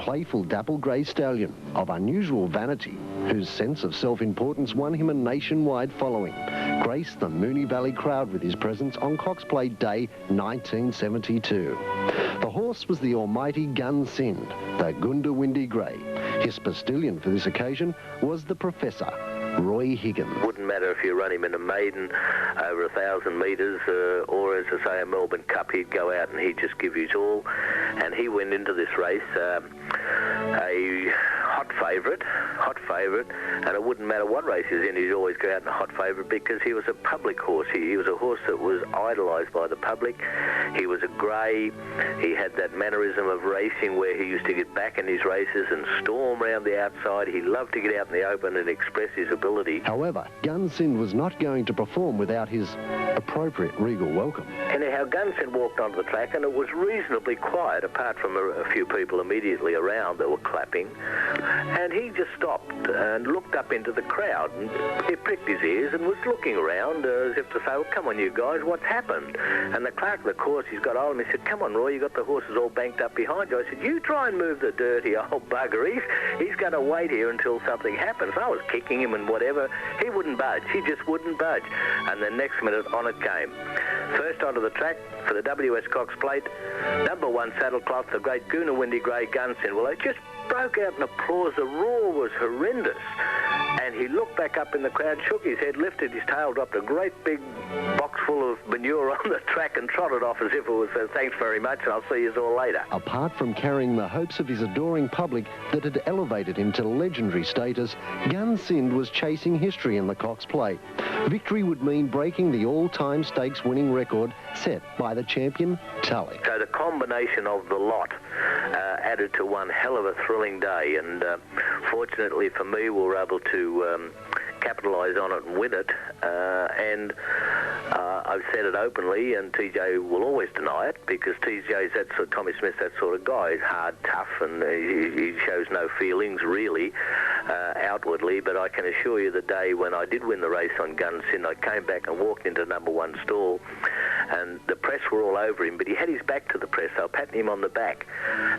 playful dapple grey stallion of unusual vanity, whose sense of self-importance won him a nationwide following, graced the Moonee Valley crowd with his presence on Cox Plate Day 1972. The horse was the almighty Gun Sind, the Goondiwindi Grey. His postillion for this occasion was the Professor, Roy Higgins. Wouldn't matter if you run him in a maiden over 1,000 metres or, as I say, a Melbourne Cup, he'd go out and he'd just give his all. And he went into this race a hot favourite, and it wouldn't matter what race he's in, he'd always go out in a hot favourite because he was a public horse. He was a horse that was idolised by the public. He was a grey. He had that mannerism of racing where he used to get back in his races and storm round the outside. He loved to get out in the open and express his ability. However, Gun Sind was not going to perform without his appropriate regal welcome. Anyhow, Gun Sind walked onto the track and it was reasonably quiet, apart from a few people immediately around that were clapping. And he just stopped and looked up into the crowd, and he pricked his ears and was looking around as if to say, well, come on, you guys, what's happened? And the clerk of the course, he's got hold of him, he said, come on, Roy, you got the horses all banked up behind you. I said, you try and move the dirty old bugger. He's going to wait here until something happens. I was kicking him and whatever. He wouldn't budge. He just wouldn't budge. And the next minute, on it came. First onto the track for the WS Cox Plate, number 1 saddlecloth, the great Goondiwindi Grey Gun Sind. Well, they just broke out in applause. The roar was horrendous. And he looked back up in the crowd, shook his head, lifted his tail, dropped a great big box full of manure on the track and trotted off as if it was, thanks very much, and I'll see you all later. Apart from carrying the hopes of his adoring public that had elevated him to legendary status, Gun Sind was chasing history in the Cox Plate. Victory would mean breaking the all-time stakes winning record set by the champion, Tully. So the combination of the lot added to one hell of a thrilling day, and fortunately for me, we were able to capitalise on it and win it, and I've said it openly, and TJ will always deny it, because TJ's that sort, Tommy Smith's that sort of guy. He's hard, tough, and he shows no feelings really outwardly, but I can assure you the day when I did win the race on Gun Sind, I came back and walked into number 1 stall, and the press were all over him, but he had his back to the press. They were patting him on the back,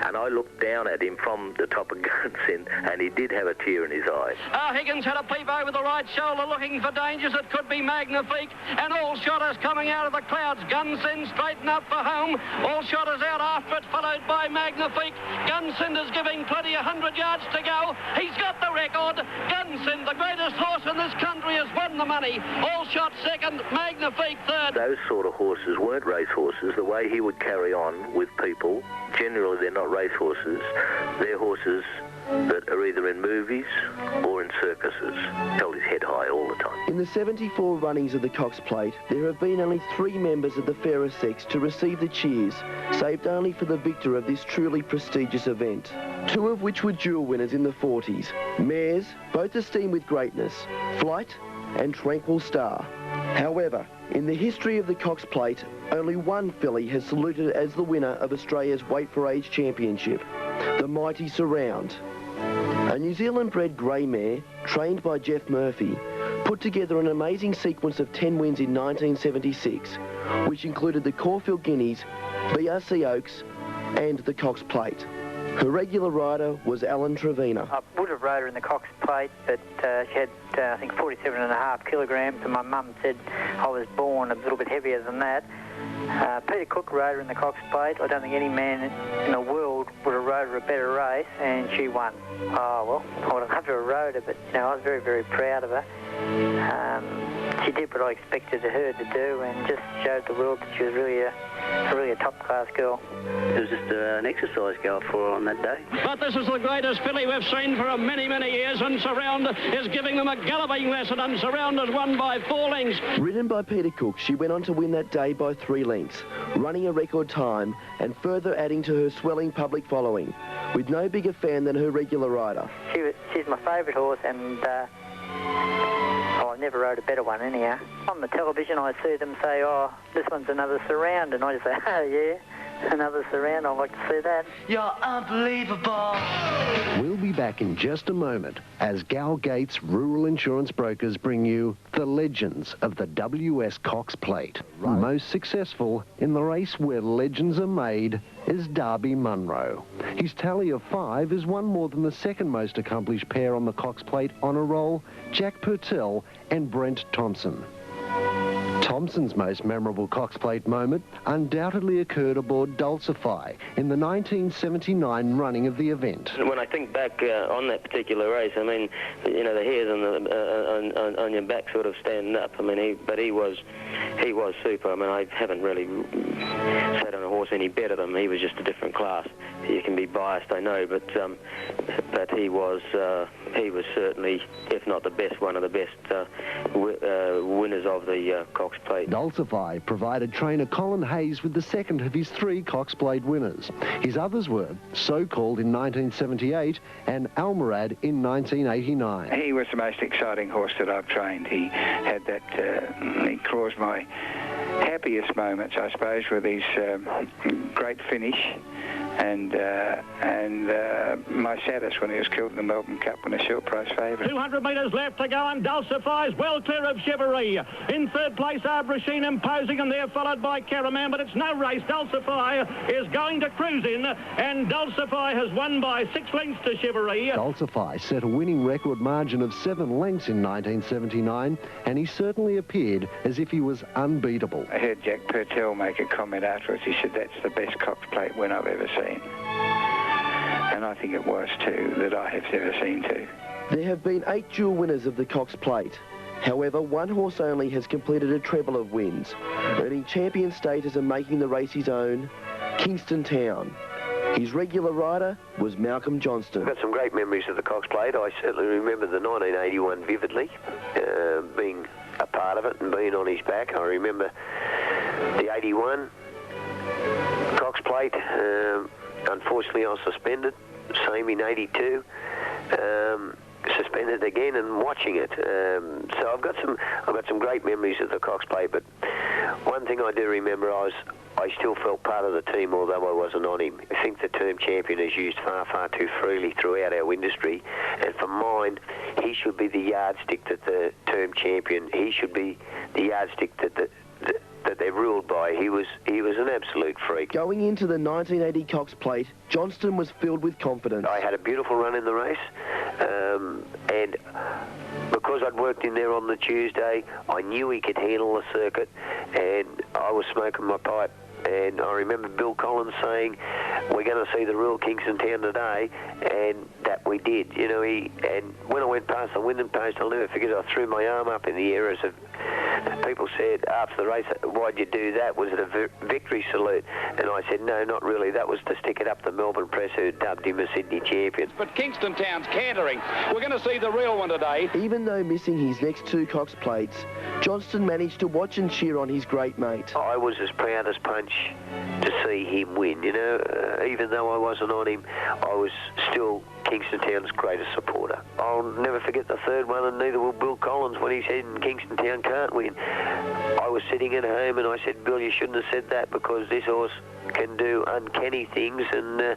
and I looked down at him from the top of Gun Sind, and he did have a tear in his eye. Higgins had a peep over the right shoulder, looking for dangers. It could be Magnifique, and All Shotters coming out of the clouds. Gun Sind straighten up for home. All Shotters out after it, followed by Magnifique. Gun Sind is giving plenty, 100 yards to go. He's got the record. Gun Sind, the greatest horse in this country, has won the money. All Shot second, Magnifique third. Those sort of horses weren't race horses. The way he would carry on with people, generally they're not race horses. They're horses that are either in movies or in circuses. Held his head high all the time. In the 74 runnings of the Cox Plate, there have been only 3 members of the fairer sex to receive the cheers, saved only for the victor of this truly prestigious event. 2 of which were dual winners in the 40s, mares, both esteemed with greatness, Flight and Tranquil Star. However, in the history of the Cox Plate, only 1 filly has saluted as the winner of Australia's Weight for Age Championship, the mighty Surround. A New Zealand-bred grey mare, trained by Jeff Murphy, put together an amazing sequence of 10 wins in 1976, which included the Caulfield Guineas, BRC Oaks, and the Cox Plate. Her regular rider was Alan Trevena. I would have rode her in the Cox Plate, but she had, I think, 47.5 kilograms, and my mum said I was born a little bit heavier than that. Peter Cook rode her in the Cox Plate. I don't think any man in the world would have rode her a better race, and she won. Oh, well, I would have loved to have rode her, but, I was very, very proud of her. She did what I expected her to do, and just showed the world that she was really a top-class girl. It was just an exercise girl for her on that day. But this is the greatest filly we've seen for many, many years, and Surround is giving them a galloping lesson, and Surround has won by 4 lengths. Ridden by Peter Cook, she went on to win that day by 3 lengths, running a record time and further adding to her swelling public following, with no bigger fan than her regular rider. She's my favourite horse, and I never rode a better one anyhow. On the television I see them say, oh, this one's another Surround, and I just say, oh yeah, and others around. I'd like to see that. You're unbelievable. We'll be back in just a moment as Gal Gates Rural Insurance Brokers bring you the legends of the WS Cox Plate. Most successful in the race where legends are made is Darby Munro. His tally of 5 is one more than the second most accomplished pair on the Cox Plate honour roll, Jack Purtell and Brent Thompson. Thompson's most memorable Cox Plate moment undoubtedly occurred aboard Dulcify in the 1979 running of the event. When I think back on that particular race, I mean, you know, the hairs on your back sort of stand up. I mean, he was super. I mean, I haven't really sat on a horse any better than him. He was just a different class. You can be biased, I know, but he was certainly, if not the best, one of the best winners of the Cox Plate. Dulcify provided trainer Colin Hayes with the second of his 3 Cox Plate winners. His others were So-Called in 1978 and Almorad in 1989. He was the most exciting horse that I've trained. He had that, he caused my happiest moments, I suppose, with his great finish and my saddest when he was killed in the Melbourne Cup when a short price favourite. 200 metres left to go, and Dulcify is well clear of Chevrolet. In third place, Arbrachine imposing, and they're followed by Caraman, but it's no race. Dulcify is going to cruise in, and Dulcify has won by 6 lengths to Chevrolet. Dulcify set a winning record margin of 7 lengths in 1979, and he certainly appeared as if he was unbeatable. I heard Jack Purtell make a comment afterwards. He said, "That's the best Cox Plate win I've ever seen." And I think it was too, that I have ever seen too. There have been 8 dual winners of the Cox Plate. However, one horse only has completed a treble of wins, earning champion status and making the race his own, Kingston Town. His regular rider was Malcolm Johnston. I've got some great memories of the Cox Plate. I certainly remember the 1981 vividly, being a part of it and being on his back. I remember the 81 Cox Plate. Unfortunately, I was suspended. Same in 82. Suspended again and watching it. So I've got some great memories of the Cox Plate. But one thing I do remember, I still felt part of the team, although I wasn't on him. I think the term champion is used far too freely throughout our industry, and for mine, he should be the yardstick that the term champion. He should be the yardstick that they're ruled by. He was an absolute freak. Going into the 1980 Cox Plate, Johnston was filled with confidence. I had a beautiful run in the race, and because I'd worked in there on the Tuesday, I knew he could handle the circuit, and I was smoking my pipe. And I remember Bill Collins saying, "We're going to see the real Kingston Town today," and that we did. You know, and when I went past the winning post, I'll never forget, I threw my arm up in the air as people said after the race, "Why'd you do that? Was it a victory salute?" And I said, "No, not really. That was to stick it up the Melbourne press, who dubbed him a Sydney champion." But Kingston Town's cantering. We're going to see the real one today. Even though missing his next 2 Cox Plates, Johnston managed to watch and cheer on his great mate. I was as proud as punch to see him win, you know. Even though I wasn't on him, I was still Kingston Town's greatest supporter. I'll never forget the third one, and neither will Bill Collins, when he said Kingston Town can't win. I was sitting at home and I said, "Bill, you shouldn't have said that, because this horse can do uncanny things," and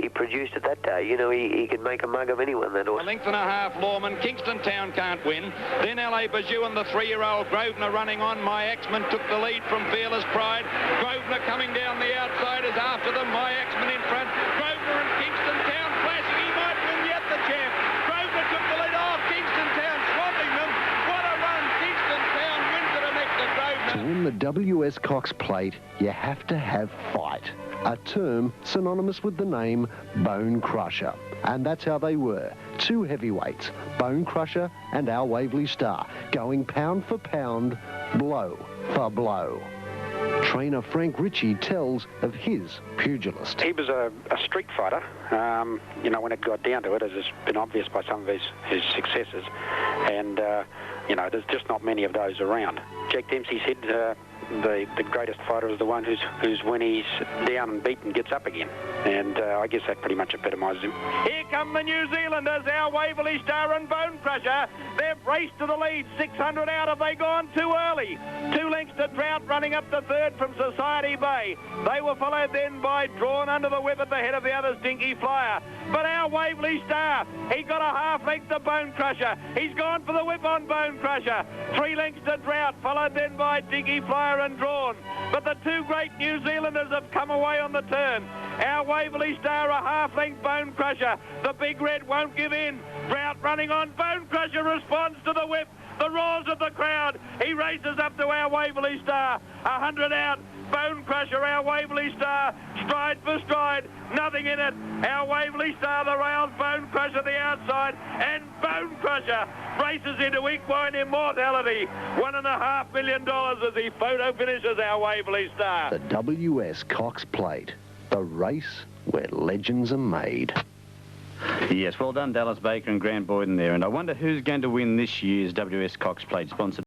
he produced it that day. You know, he could make a mug of anyone, that horse. A length and a half, Lawman. Kingston Town can't win. Then L.A. Bajou and the 3-year-old Grosvenor running on. My Axman took the lead from Fearless Pride. Grosvenor coming down the outside is after them. My Axman in front. Grosvenor and Kingston Town flashing. He might win yet, the champ. Grosvenor took the lead. Oh, Kingston Town swamping them. What a run. Kingston Town wins it next to Grosvenor. To win the WS Cox Plate, you have to have fight, a term synonymous with the name Bone Crusher. And that's how they were. 2 heavyweights, Bone Crusher and Our Waverley Star, going pound for pound, blow for blow. Trainer Frank Ritchie tells of his pugilist. He was a street fighter. You know, when it got down to it, as has been obvious by some of his successes, and you know, there's just not many of those around. Jack Dempsey said, the greatest fighter is the one who's when he's down and beaten gets up again. And I guess that pretty much epitomises him. Here come the New Zealanders, our Waverley Star and Bone Crusher. They've raced to the lead. 600 out. Have they gone too early? 2 lengths to Drought, running up to third from Society Bay. They were followed then by Drawn Under the Whip at the head of the others, Dinky Flyer. But our Waverley Star, he got a half length to Bone Crusher. He's gone for the whip on Bone Crusher. 3 lengths to Drought, followed then by Dinky Flyer and Drawn. But the 2 great New Zealanders have come away on the turn. Our Waverley Star, a half-length Bone Crusher. The Big Red won't give in. Drought running on. Bone Crusher responds to the whip. The roars of the crowd. He races up to our Waverley Star. 100 out. Bone Crusher, our Waverley Star. Stride for stride. Nothing in it. Our Waverley Star, the rails. Bone Crusher, the outside. And Bone Crusher races into equine immortality. $1.5 million as he photo finishes our Waverley Star. The WS Cox Plate. The race where legends are made. Yes, well done, Dallas Baker and Grant Boyden there. And I wonder who's going to win this year's WS Cox Plate, sponsored